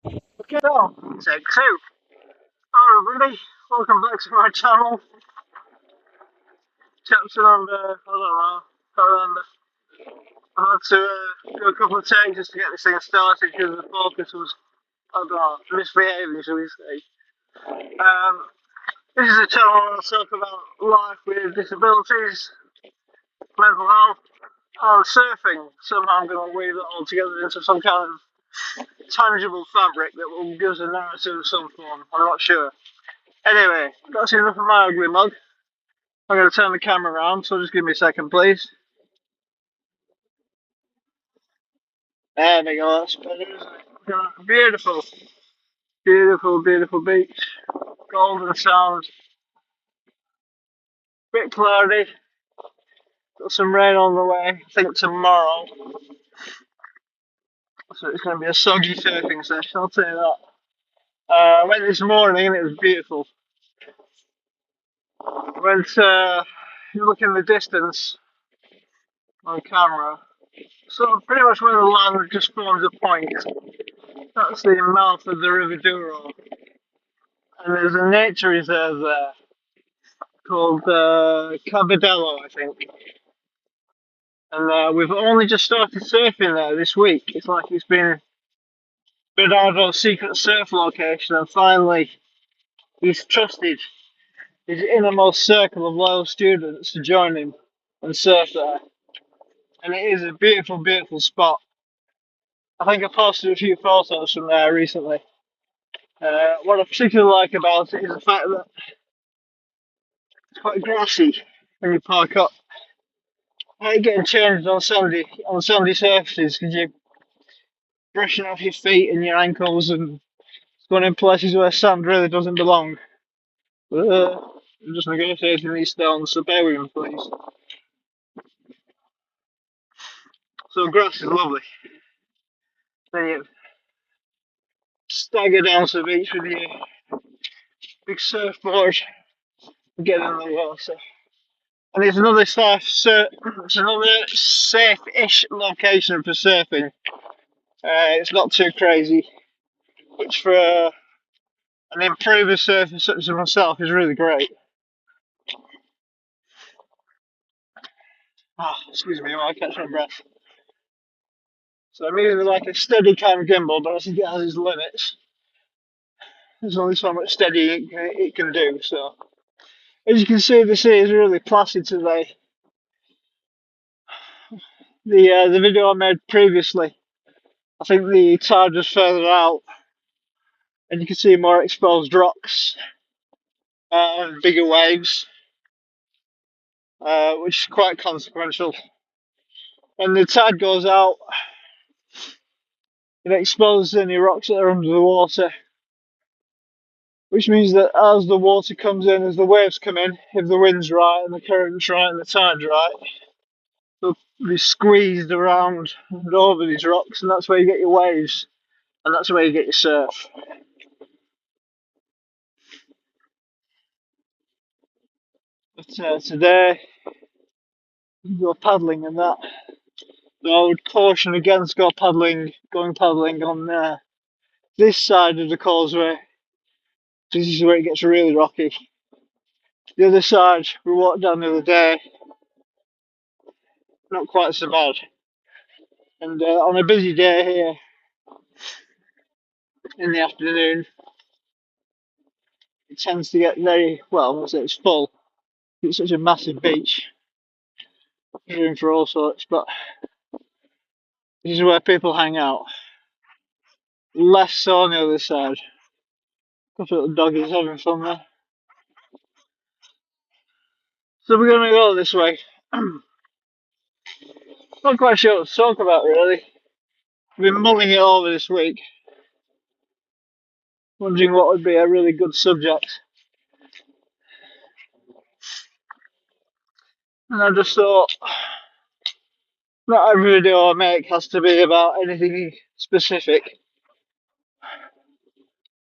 Okay, so take two. Hello everybody, welcome back to my channel. Chapter number, I don't know, can't remember. I had to do a couple of takes just to get this thing started because the focus was, I don't know, misbehaving, shall we say. This is a channel where I talk about life with disabilities, mental health, and surfing. Somehow I'm going to weave it all together into some kind of tangible fabric that will give us a narrative of some form. I'm not sure. Anyway, that's enough of my ugly mug. I'm going to turn the camera around, so just give me a second, please. There we go, that's better, isn't it? Beautiful, beautiful, beautiful beach. Golden sand. Bit cloudy. Got some rain on the way, I think tomorrow. So it's going to be a soggy surfing session, I'll tell you that. I went this morning and it was beautiful. I went, you look in the distance on camera. So pretty much where the land just forms a point. That's the mouth of the River Douro. And there's a nature reserve there called Cabadello, I think. And we've only just started surfing there this week. It's like it's been Bernardo's secret surf location, and finally he's trusted his innermost circle of loyal students to join him and surf there. And it is a beautiful, beautiful spot. I think I posted a few photos from there recently. What I particularly like about it is the fact that it's quite grassy when you park up. I hate getting changed on sandy surfaces because you're brushing off your feet and your ankles and going in places where sand really doesn't belong. I'm just negotiating these stones, so bear with me, please. So grass is lovely. Then you stagger down to the beach with your big surfboard and get in the water. And it's another it's another safe-ish location for surfing. It's not too crazy, which for an improver surfer such as myself is really great. Oh, excuse me, I catch my breath. So I'm using like a steady kind of gimbal, but I think it has its limits. There's only so much steady it can do. So as you can see, the sea is really placid today. The video I made previously, I think the tide was further out, and you can see more exposed rocks and bigger waves, which is quite consequential. When the tide goes out, it exposes any rocks that are under the water, which means that as the water comes in, as the waves come in, if the wind's right and the current's right and the tide's right, they'll be squeezed around and over these rocks, and that's where you get your waves, and that's where you get your surf. But today, go paddling and that. So I would caution against going paddling on this side of the causeway. This is where it gets really rocky. The other side, we walked down the other day, not quite so bad. And on a busy day here in the afternoon, it tends to get very, well, I'll say it's full. It's such a massive beach. You're in for all sorts, but this is where people hang out. Less so on the other side. A couple of little doggies having fun there. So we're going to go this way. Not quite sure what to talk about really. I've been mulling it over this week, wondering what would be a really good subject. And I just thought, not every video I make has to be about anything specific.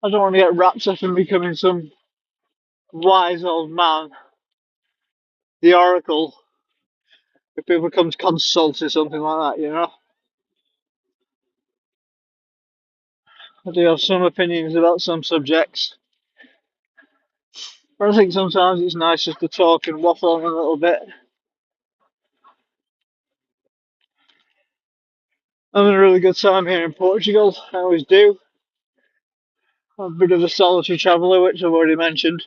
I don't want to get wrapped up in becoming some wise old man, the oracle, if people come to consult or something like that, you know. I do have some opinions about some subjects, but I think sometimes it's nice just to talk and waffle on a little bit. I'm having a really good time here in Portugal. I always do. I'm a bit of a solitary traveller, which I've already mentioned.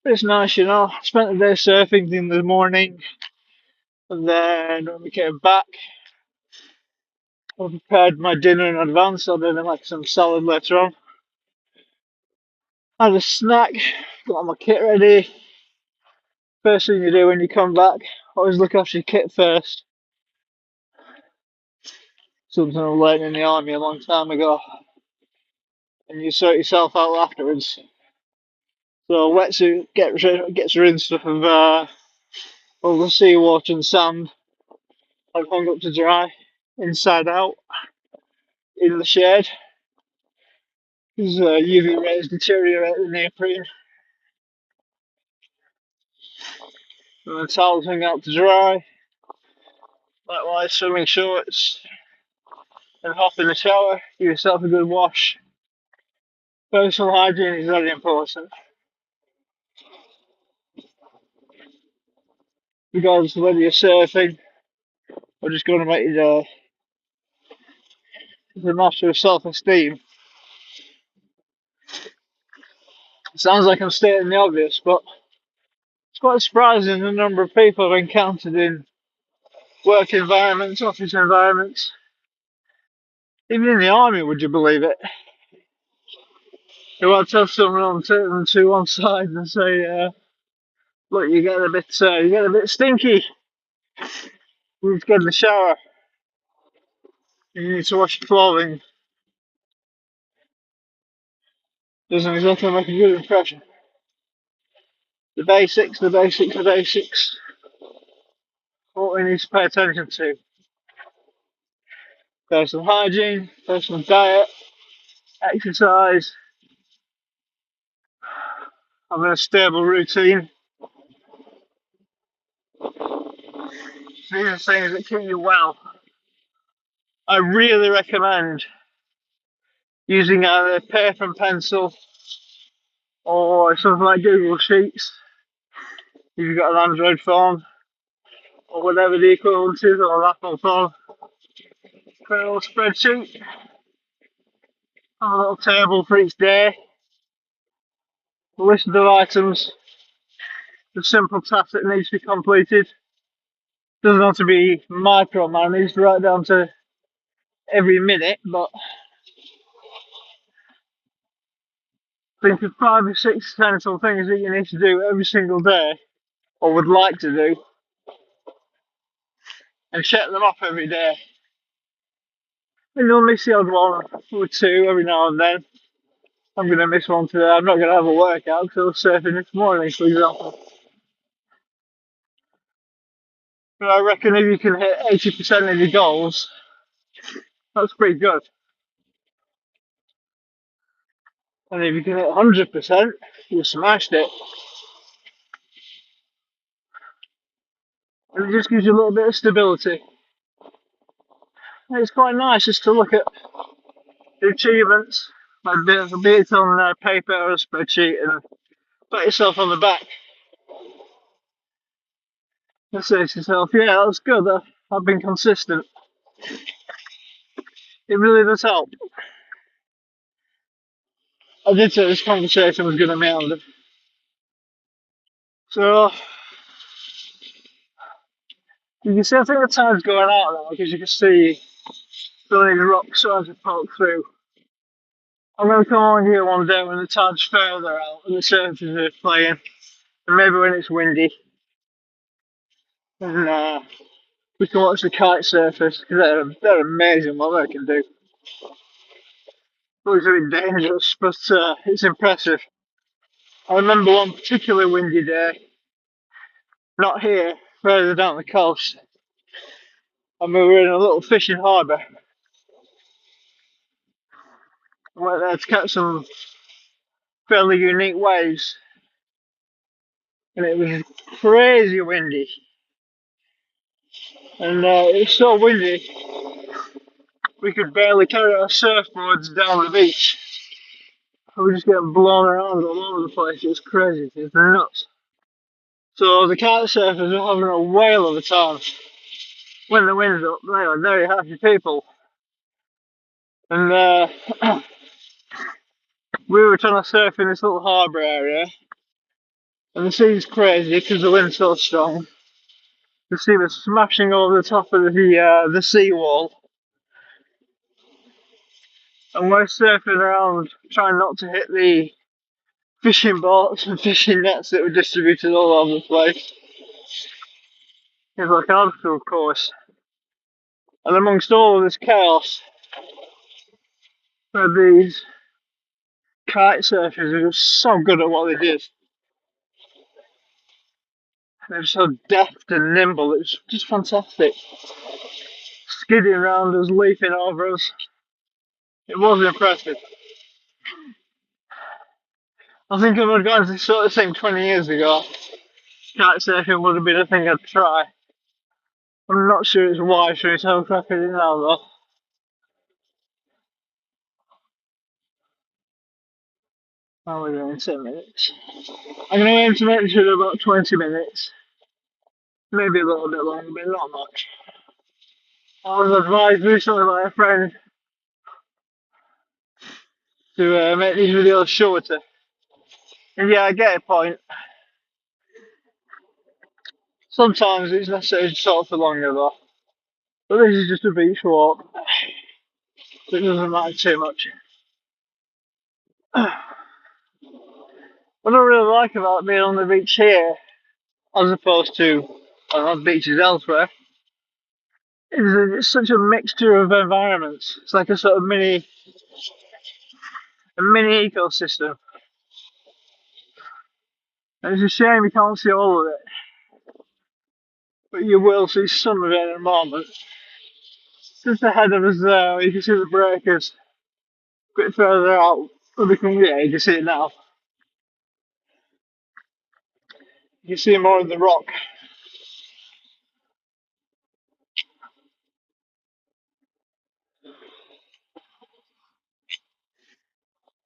But it's nice, you know. I spent the day surfing in the morning, and then when we came back, I prepared my dinner in advance. So I did like some salad later on. Had a snack, got my kit ready. First thing you do when you come back, always look after your kit first. Something I learned in the army a long time ago. And you sort yourself out afterwards. So wetsuit gets rinsed of all the seawater and sand. I've hung up to dry, inside out, in the shade. Because UV rays deteriorate the neoprene. And the towels hang out to dry. Likewise, swimming shorts. And hop in the shower, give yourself a good wash. Personal hygiene is very important. Regardless of whether you're surfing or just going to make it a matter of self-esteem. It sounds like I'm stating the obvious, but it's quite surprising the number of people I've encountered in work environments, office environments, even in the army, would you believe it? You want to have someone on, take them to one side and say, look, you get a bit stinky. You need to get in the shower. You need to wash your clothing. Doesn't exactly make a good impression. The basics, the basics, the basics. What we need to pay attention to. Personal hygiene, personal diet, exercise, having a stable routine. These are things that keep you well. I really recommend using either paper and pencil or something like Google Sheets if you've got an Android phone or whatever the equivalent is, or an Apple phone. Create a little spreadsheet, have a little table for each day, a list of items, the simple tasks that needs to be completed. Doesn't have to be micromanaged right down to every minute, but think of 5 or 6 essential things that you need to do every single day, or would like to do, and check them off every day. And you'll miss the odd one or two every now and then. I'm going to miss one today. I'm not going to have a workout because I was surfing this morning, for example. But I reckon if you can hit 80% of your goals, that's pretty good. And if you can hit 100%, you smashed it. And it just gives you a little bit of stability. And it's quite nice just to look at the achievements, be it on paper or a spreadsheet, and pat yourself on the back. And say to yourself, yeah, that was good. I've been consistent. It really does help. I did say this conversation was going to meander. So, you can see, I think the tide's going out now because you can see some of these rocks starting to poke through. I'm going to come on here one day when the tide's further out and the surfers are playing, and maybe when it's windy. And we can watch the kite surfers because they're amazing what they can do. It's a bit dangerous, but it's impressive. I remember one particularly windy day, not here, further down the coast, and we were in a little fishing harbour. I went there to catch some fairly unique waves, and it was crazy windy. And it was so windy, we could barely carry our surfboards down the beach. We were just getting blown around all over the place. It was crazy. It was nuts. So the kite surfers were having a whale of a time. When the wind's up, they were very happy people. And we were trying to surf in this little harbour area. And the sea's crazy because the wind's so strong. The sea was smashing over the top of the seawall. And we're surfing around trying not to hit the fishing boats and fishing nets that were distributed all over the place. It was like an obstacle course. And amongst all of this chaos, were these kite surfers who were so good at what they did. They were so deft and nimble, it was just fantastic. Skidding around us, leaping over us. It was impressive. I think if I'd gone to this sort of thing 20 years ago, kite surfing would have been a thing I'd try. I'm not sure it's wise for me to have a crack at it now though. How are we doing? 10 minutes. I'm going to aim to make it to about 20 minutes. Maybe a little bit longer, but not much. I was advised recently by a friend to make these videos shorter. And yeah, I get a point. Sometimes it's necessary to talk for longer though. But this is just a beach walk. So it doesn't matter too much. What I really like about being on the beach here, as opposed to on beaches elsewhere, is that it's such a mixture of environments. It's like a sort of mini ecosystem. And it's a shame you can't see all of it, but you will see some of it in a moment. Just ahead of us there, you can see the breakers. A bit further out, yeah, you can see it now. You can see more of the rock.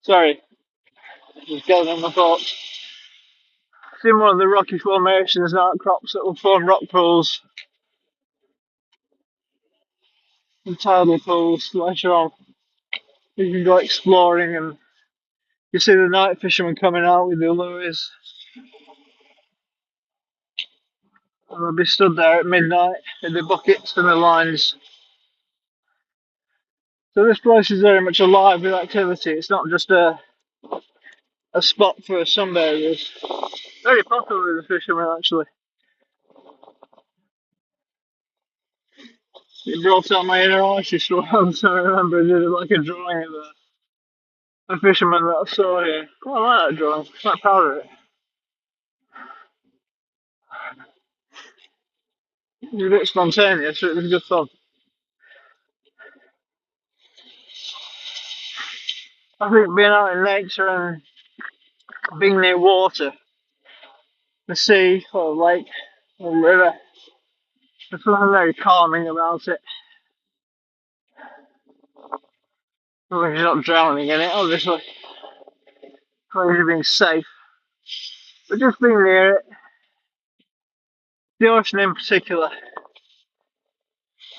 Sorry, just gathering my thoughts. See more of the rocky formations and outcrops that will form rock pools and tidal pools later on. You can go exploring and you see the night fishermen coming out with their lures. And they'll be stood there at midnight with their buckets and their lines. So this place is very much alive with activity. It's not just a spot for sunbathers. Very popular with the fishermen actually. It brought out my inner artist once. I remember I did like a drawing of a fisherman that I saw here. Quite like that drawing. Quite proud of it. It was a bit spontaneous, so it was good fun. I think being out in nature and being near water, the sea or lake or river, there's something very calming about it. As long as you're not drowning in it, obviously. As long as you're being safe. But just being near it, the ocean in particular.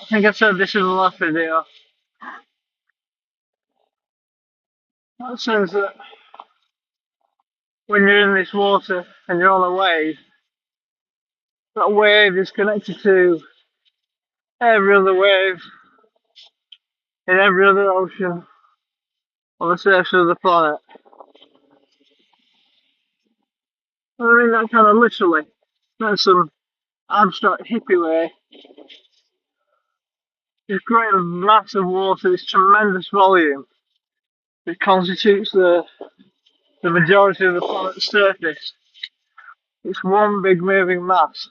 I think I said this in the last video. That sense that when you're in this water and you're on a wave, that wave is connected to every other wave in every other ocean on the surface of the planet. I mean that kind of literally, not some abstract hippie way. This great mass of water, this tremendous volume, which constitutes the majority of the planet's surface. It's one big moving mass.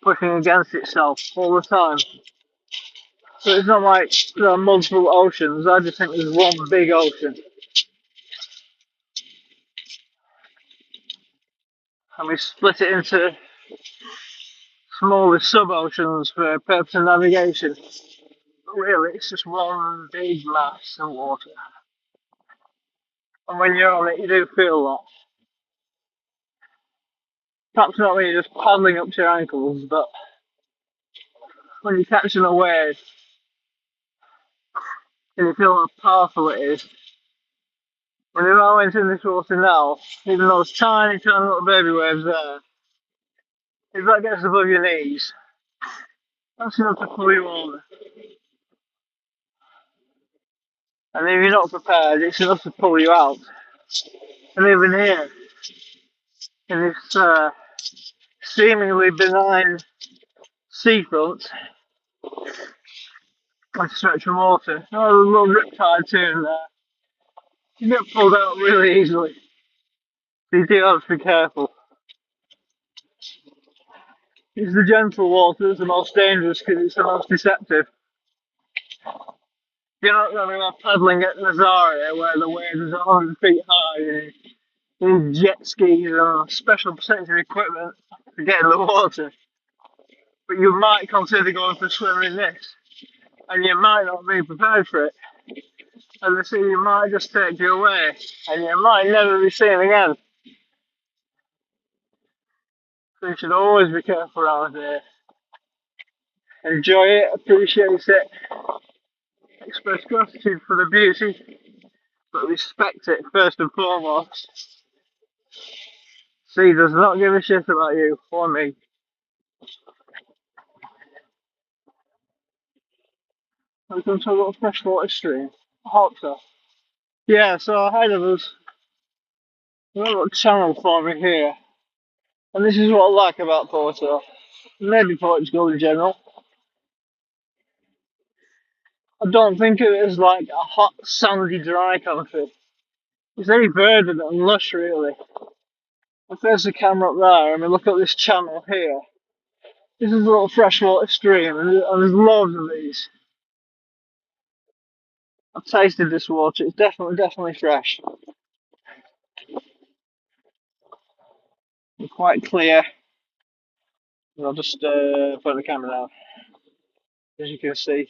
Pushing against itself all the time. So it's not like there are multiple oceans, I just think there's one big ocean. And we split it into smaller sub-oceans for purpose of navigation. But really, it's just one big mass of water. And when you're on it, you do feel that. Perhaps not when you're just paddling up to your ankles, but when you're catching a wave, and you feel how powerful it is. Whenever I went in this water now, even those tiny, tiny little baby waves there, if that gets above your knees, that's enough to pull you over. And if you're not prepared, it's enough to pull you out. And even here, in this seemingly benign seafront, like a stretch of water, oh, there's a little riptide too in there. You get pulled out really easily. So you do have to be careful. It's the gentle water that's the most dangerous because it's the most deceptive. You're not going to go paddling at Nazaria where the waves are 100 feet high and jet skis and special protective equipment to get in the water. But you might consider going for a swim in this, and you might not be prepared for it. And the sea might just take you away, and you might never be seen again. So you should always be careful around here. Enjoy it, appreciate it, express gratitude for the beauty, but respect it first and foremost. Sea does not give a shit about you or me. We've come to a little freshwater stream. I hope so. Yeah, so ahead of us, we've got a little channel forming here. And this is what I like about Porto. Maybe Portugal in general. I don't think of it as like a hot, sandy, dry country. It's very verdant and lush, really. If there's the camera up there and we look at this channel here, this is a little freshwater stream and there's loads of these. I've tasted this water, it's definitely fresh. It's quite clear. And I'll just put the camera down, as you can see.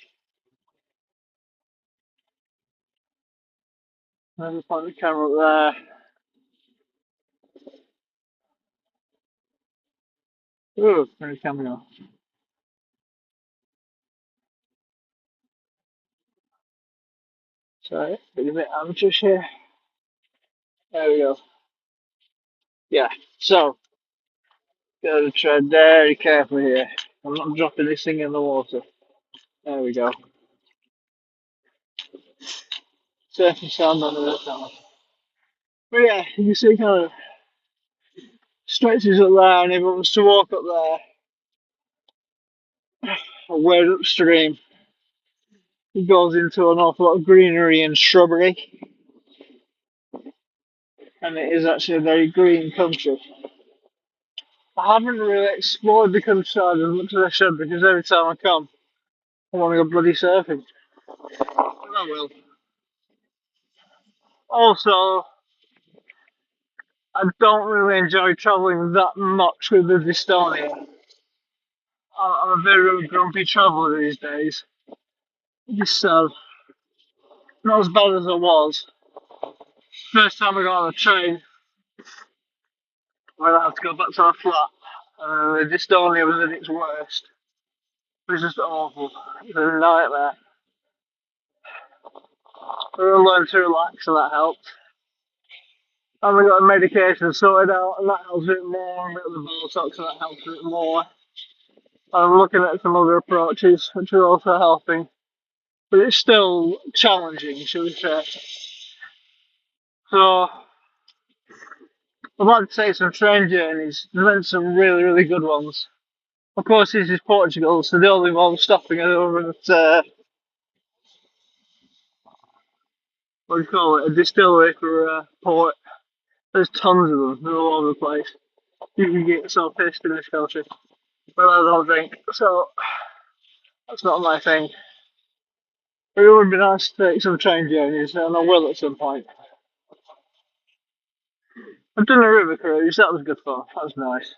I'll point the camera up there. Ooh, where's the camera now? Sorry, being a bit amateurish here. There we go. Yeah, so, gotta tread very carefully here. I'm not dropping this thing in the water. There we go. Safe and sound on the other side. But yeah, you can see kind of stretches up there, and if it was to walk up there, or wade upstream, it goes into an awful lot of greenery and shrubbery. And it is actually a very green country. I haven't really explored the countryside as much as I should because every time I come, I want to go bloody surfing. But I will. Also, I don't really enjoy travelling that much with the dystonia. I'm a very grumpy traveller these days. Just not as bad as I was. First time I got on the train, when I had to go back to my flat, the dystonia was at its worst. It was just awful. It was a nightmare. I really learned to relax and that helped. And we got the medication sorted out and that helps a bit more. And we got the Botox and that helps a bit more. I'm looking at some other approaches which are also helping. But it's still challenging, shall we say. So, I'd like to take some train journeys. There's been some really good ones. Of course, this is Portugal, so they all involve stopping over at, what do you call it, a distillery for port. There's tons of them, they're all over the place. You can get yourself pissed in this country. But I don't drink, so that's not my thing. But it would be nice to take some train journeys, and I will at some point. I've done a river cruise, that was good fun, that was nice.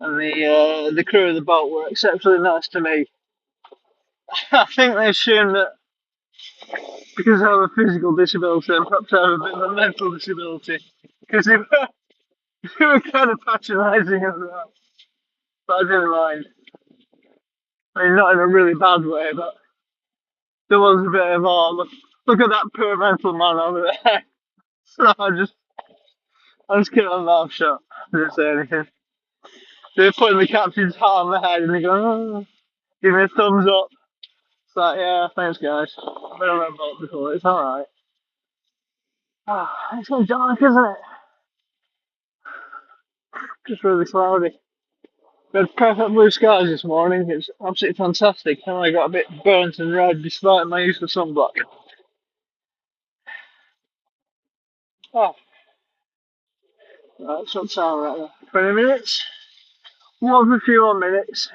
and the crew of the boat were exceptionally nice to me. I think they assumed that because I have a physical disability and perhaps I have a bit of a mental disability, because they were kind of patronising as well. But I didn't mind. I mean, not in a really bad way, but there was a bit of, oh, look at that poor mental man over there. So I just kept my mouth shut. I didn't say anything. They were putting the captain's hat on my head and they go, oh, give me a thumbs up. It's like, yeah, thanks guys. I've been on that boat before, it's alright. Ah, it's getting dark, isn't it? Just really cloudy. We had perfect blue skies this morning. It's absolutely fantastic. And I got a bit burnt and red despite my use of sunblock. Oh, right, so it's alright there. 20 minutes. One for a few more minutes.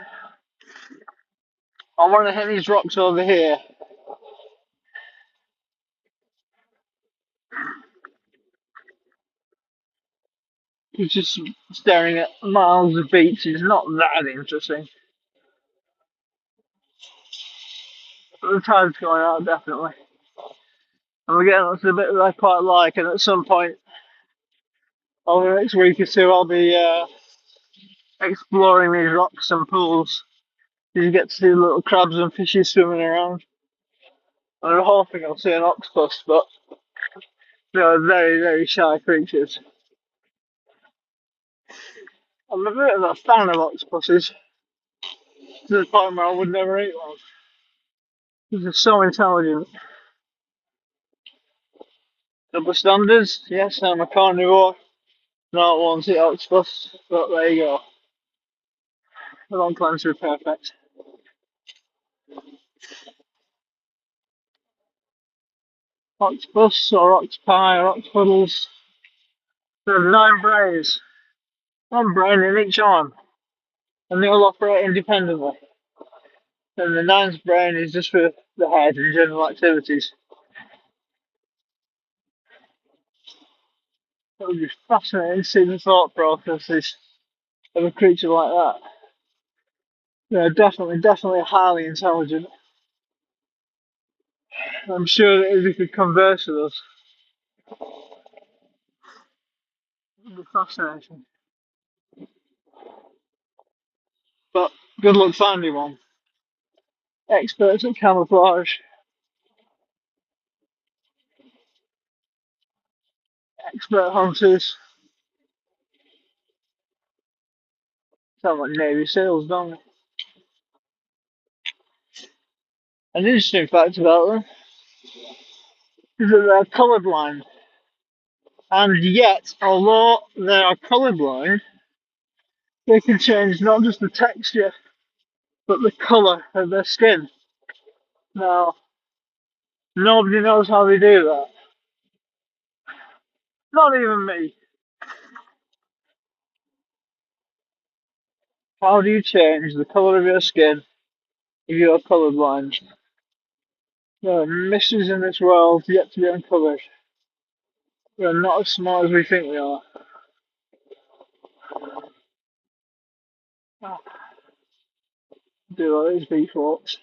I want to hit these rocks over here. It's just staring at miles of beach is not that interesting. But the tide's going out, definitely. And we're getting onto a bit that I quite like, and at some point over the next week or two, I'll be exploring these rocks and pools. You get to see little crabs and fishes swimming around. I'm hoping I'll see an octopus, but they are very, very shy creatures. I'm a bit of a fan of octopuses, to the point where I would never eat one. They're so intelligent. Double standards, yes, I'm a carnivore. Not one to eat octopus, but there you go. I don't claim to be perfect. Octopus or octopi or octopuddles. They have 9 brains, one brain in each arm, and they all operate independently. And the 9th brain is just for the head and general activities. It would be fascinating to see the thought processes of a creature like that. They're definitely highly intelligent. I'm sure that if they could converse with us, it would be fascinating. But good luck finding one. Experts at camouflage, expert hunters. Sound like Navy SEALs, don't they? An interesting fact about them is that they're colourblind. And yet, although they are colourblind, they can change not just the texture, but the colour of their skin. Now, nobody knows how they do that. Not even me. How do you change the colour of your skin if you're colourblind? There are mysteries in this world yet to be uncovered. We are not as smart as we think we are. Ah, I do like these beach walks.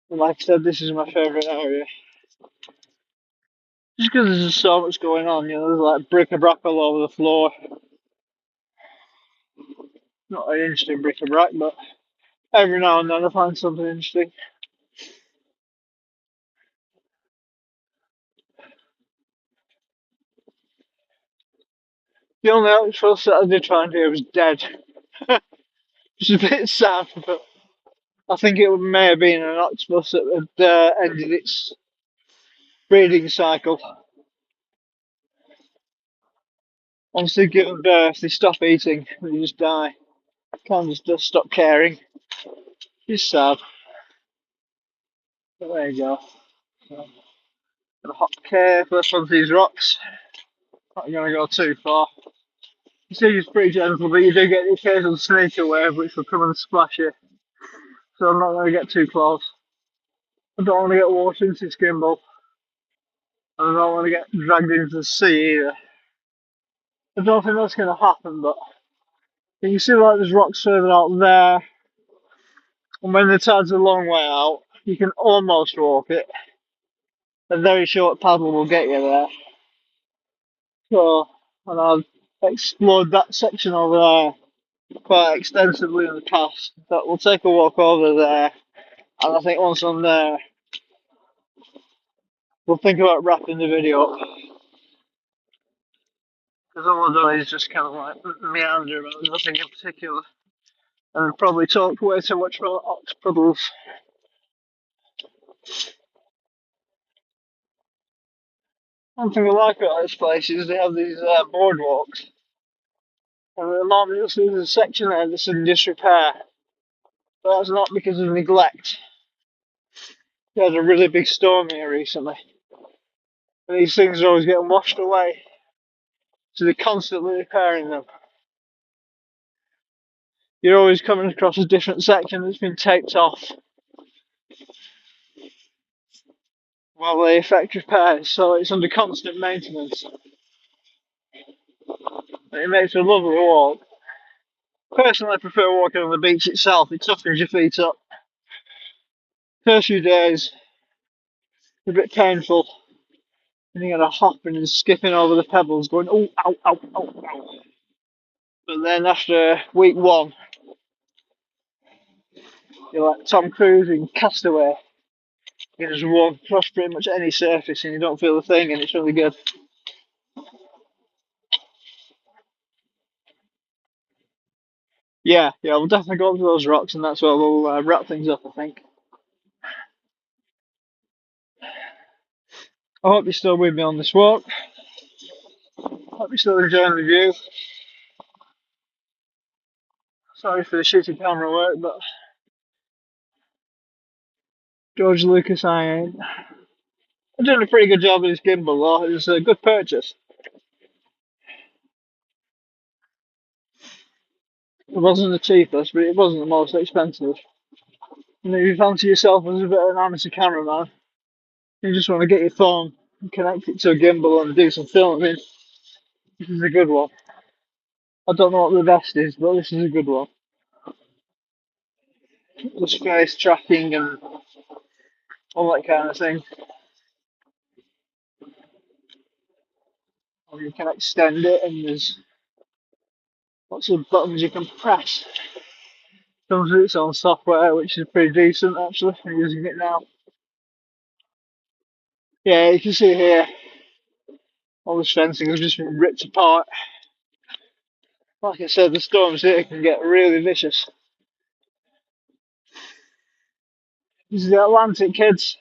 And like I said, this is my favourite area. Just because there's just so much going on, you know, there's like bric-a-brac all over the floor. Not an interesting bric-a-brac, but every now and then I find something interesting. The only actual set I did find here was dead. Which is a bit sad, but I think it may have been an octopus that had ended its breeding cycle. Once they've given birth, they stop eating, they just die. Can't just stop caring. It's sad. But there you go. So, gotta hop carefully onto these rocks. Not gonna go too far. The sea is pretty gentle, but you do get the occasional sneaker wave which will come and splash you. So I'm not gonna get too close. I don't want to get water into this gimbal. And I don't want to get dragged into the sea either. I don't think that's gonna happen, but You can see like there's rocks further out there, and when the tide's a long way out, you can almost walk it. A very short paddle will get you there. So, and I've explored that section over there quite extensively in the past. But we'll take a walk over there, and I think once I'm there, we'll think about wrapping the video up. Because all I've done is just kind of like meander about nothing in particular, and probably talked way too much about octopuddles. One thing I like about this place is they have these boardwalks. And at the moment you'll see there's a section there that's in disrepair. But that's not because of neglect. We had a really big storm here recently. And these things are always getting washed away. So they're constantly repairing them. You're always coming across a different section that's been taped off while they effect repairs, so it's under constant maintenance. It makes a lovely walk. Personally, I prefer walking on the beach itself. It toughens your feet up. First few days, a bit painful. And you gotta hopping and skipping over the pebbles, going, oh, ow, ow, ow, ow. But then after week one, you're like Tom Cruise in Castaway. You just walk across pretty much any surface and you don't feel a thing, and it's really good. Yeah, we'll definitely go up to those rocks, and that's where we'll wrap things up, I think. I hope you're still with me on this walk. I hope you're still enjoying the view. Sorry for the shitty camera work, but George Lucas, I ain't. I'm doing a pretty good job with this gimbal though. It was a good purchase. It wasn't the cheapest, but it wasn't the most expensive. And if you fancy yourself as a bit of an amateur cameraman, you just want to get your phone and connect it to a gimbal and do some filming, this is a good one. I don't know what the best is, but this is a good one. Just face tracking and all that kind of thing. And you can extend it, and there's lots of buttons you can press. Comes with its own software, which is pretty decent actually. I'm using it now. Yeah, you can see here all this fencing has just been ripped apart. Like I said, the storms here can get really vicious. This is the Atlantic, kids.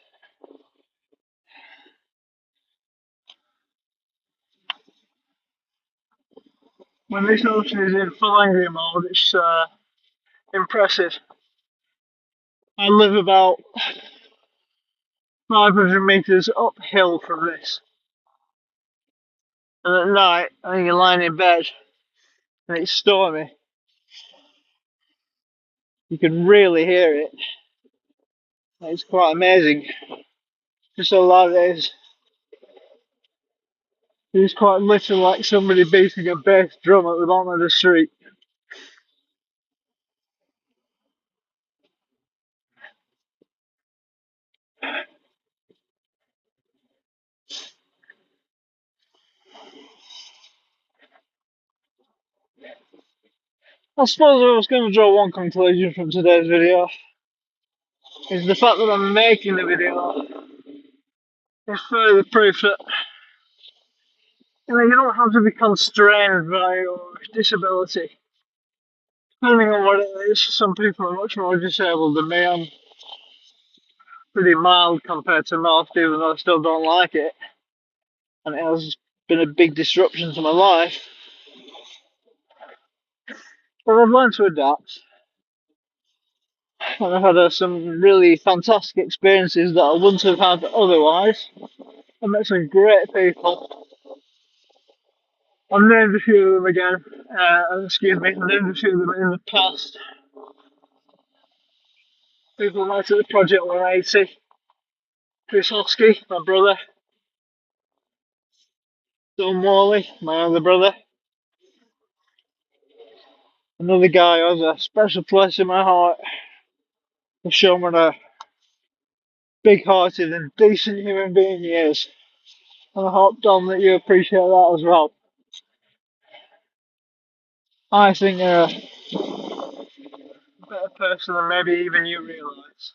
When this ocean is in full angry mode, it's impressive. I live about 500 metres uphill from this. And at night, I think you're lying in bed and it's stormy. You can really hear it. It's quite amazing. Just how loud it is. It's quite literally like somebody beating a bass drum at the bottom of the street. I suppose I was going to draw one conclusion from today's video, is the fact that I'm making the video is further proof that you don't have to be constrained by your disability. Depending on what it is, some people are much more disabled than me. I'm pretty mild compared to most, even though I still don't like it. And it has been a big disruption to my life. But I've learned to adapt. And I've had some really fantastic experiences that I wouldn't have had otherwise. I met some great people. I've named a few of them again. Excuse me, I've named a few of them in the past. People I met at the Project 180. Chris Hosky, my brother. Don Morley, my other brother. Another guy who has a special place in my heart for showing what a big-hearted and decent human being he is. And I hope, Dom, that you appreciate that as well. I think you're a better person than maybe even you realise.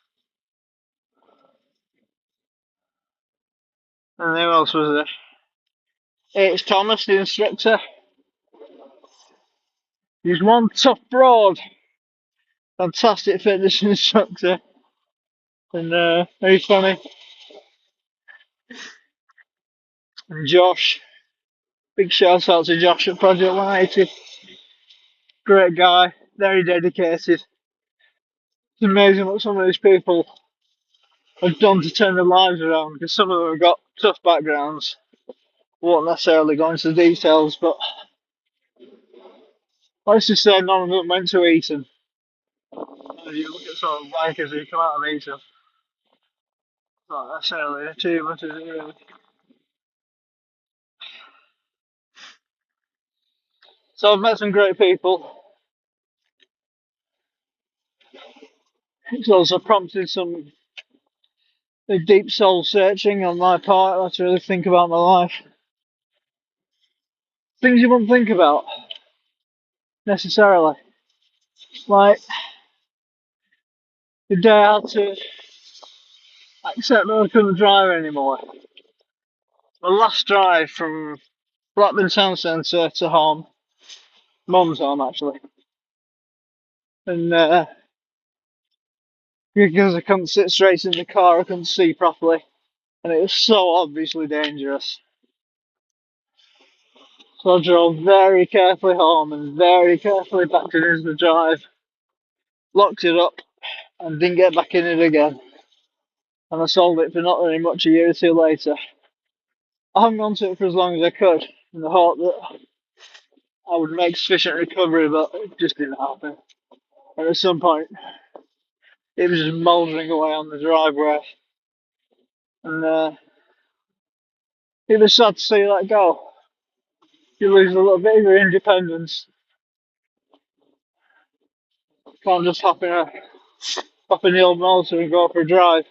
And who else was there? It's Thomas, the instructor. He's one tough broad. Fantastic fitness instructor. And very funny. And Josh. Big shout out to Josh at Project 180. Great guy. Very dedicated. It's amazing what some of these people have done to turn their lives around, because some of them have got tough backgrounds. Won't necessarily go into the details, but let's just say none of them went to Eton. If you look at sort of wankers who come out of Eton, not necessarily an achievement, is it really? So I've met some great people. It's also prompted some deep soul searching on my part. I have to really think about my life. Things you wouldn't think about necessarily. Like the day I had to accept that I couldn't drive anymore. My last drive from Blackburn Town Centre to home, mum's home actually, and because I couldn't sit straight in the car, I couldn't see properly, and it was so obviously dangerous. So I drove very carefully home and very carefully back into the drive, locked it up, and didn't get back in it again. And I sold it for not very much a year or two later. I hung on to it for as long as I could in the hope that I would make sufficient recovery, but it just didn't happen. And at some point, it was just mouldering away on the driveway. And it was sad to see that go. You lose a little bit of your independence. You can't just hop in the old motor and go for a drive.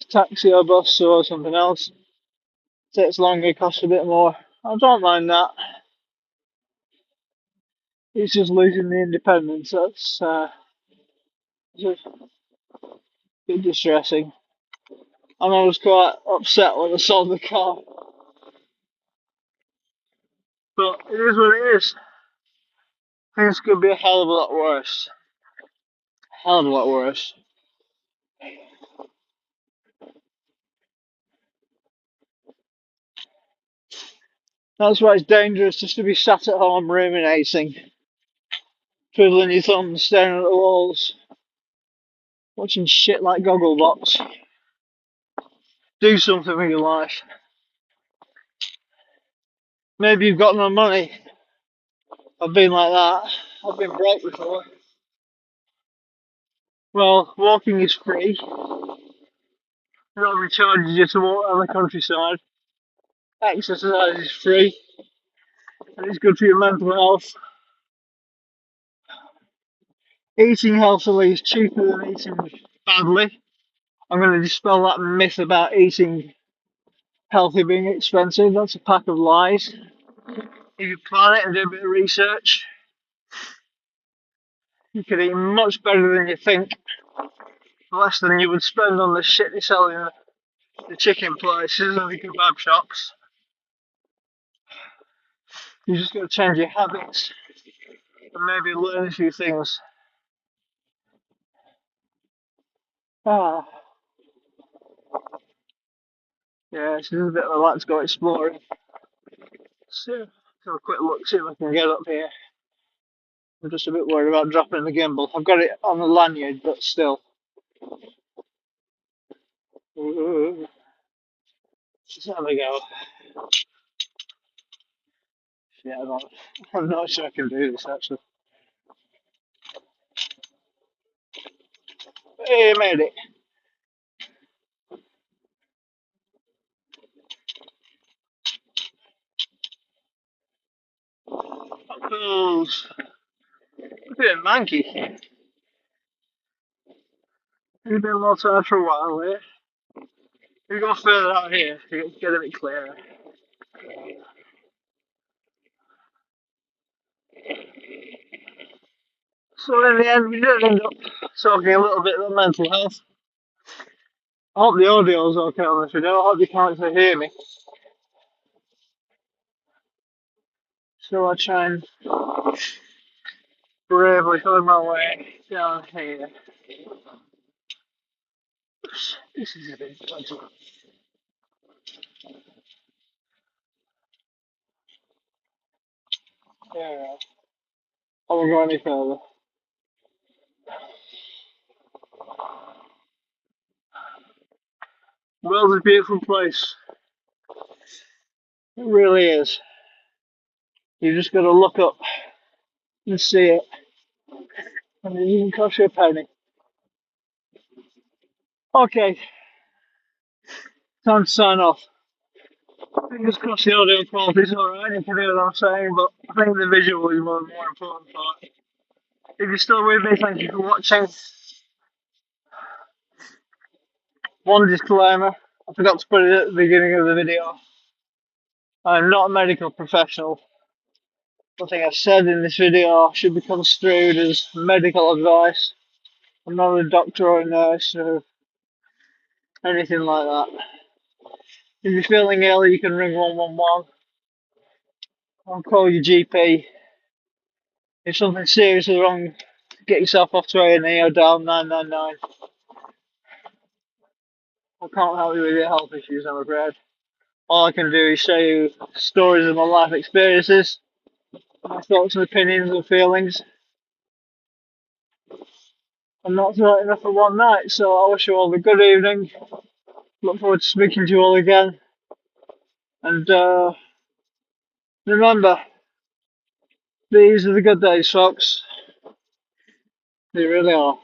Taxi or bus or something else. It takes longer, costs a bit more. I don't mind that. It's just losing the independence. That's just a bit distressing. And I was quite upset when I sold the car. But it is what it is. Things could be a hell of a lot worse. Hell of a lot worse. That's why it's dangerous just to be sat at home ruminating, twiddling your thumbs, staring at the walls, watching shit like Gogglebox. Do something with your life. Maybe you've got no money. I've been like that. I've been broke before. Well, walking is free. Nobody charges you to walk around the countryside. Exercise is free. And it's good for your mental health. Eating healthily is cheaper than eating badly. I'm going to dispel that myth about eating healthy being expensive. That's a pack of lies. If you plan it and do a bit of research, you could eat much better than you think, less than you would spend on the shit they sell in the chicken places and the kebab shops. You just got to change your habits and maybe learn a few things. Ah, yeah, this is a bit of a let's go exploring. So, have a quick look, see if I can get up here. I'm just a bit worried about dropping the gimbal. I've got it on the lanyard, but still. Ooh. There we go. Yeah, I'm not sure I can do this actually. Hey, I made it. Apples. Look at it, manky. He's been low tide for a while, eh? We go further out here to get a bit clearer. So in the end, we did end up talking a little bit about mental health. I hope the audio is okay on this video. I hope you can't actually hear me. So I try and bravely find my way down here. This is a bit dodgy. Yeah, I won't go any further. The world's a beautiful place. It really is. You just got to look up and see it, and it even cost you a penny. Okay, time to sign off. Fingers crossed the audio quality is alright, you can hear what I'm saying, but I think the visual is more important part. If you're still with me, thank you for watching. One disclaimer, I forgot to put it at the beginning of the video. I'm not a medical professional. Nothing I've said in this video should be construed as medical advice. I'm not a doctor or a nurse or anything like that. If you're feeling ill, you can ring 111 or call your GP. If something seriously wrong, get yourself off to A&E or dial 999. I can't help you with your health issues, I'm afraid. All I can do is show you stories of my life experiences, my thoughts and opinions and feelings. I'm not right enough for one night, so I wish you all a good evening. Look forward to speaking to you all again. And remember, these are the good days, folks. They really are.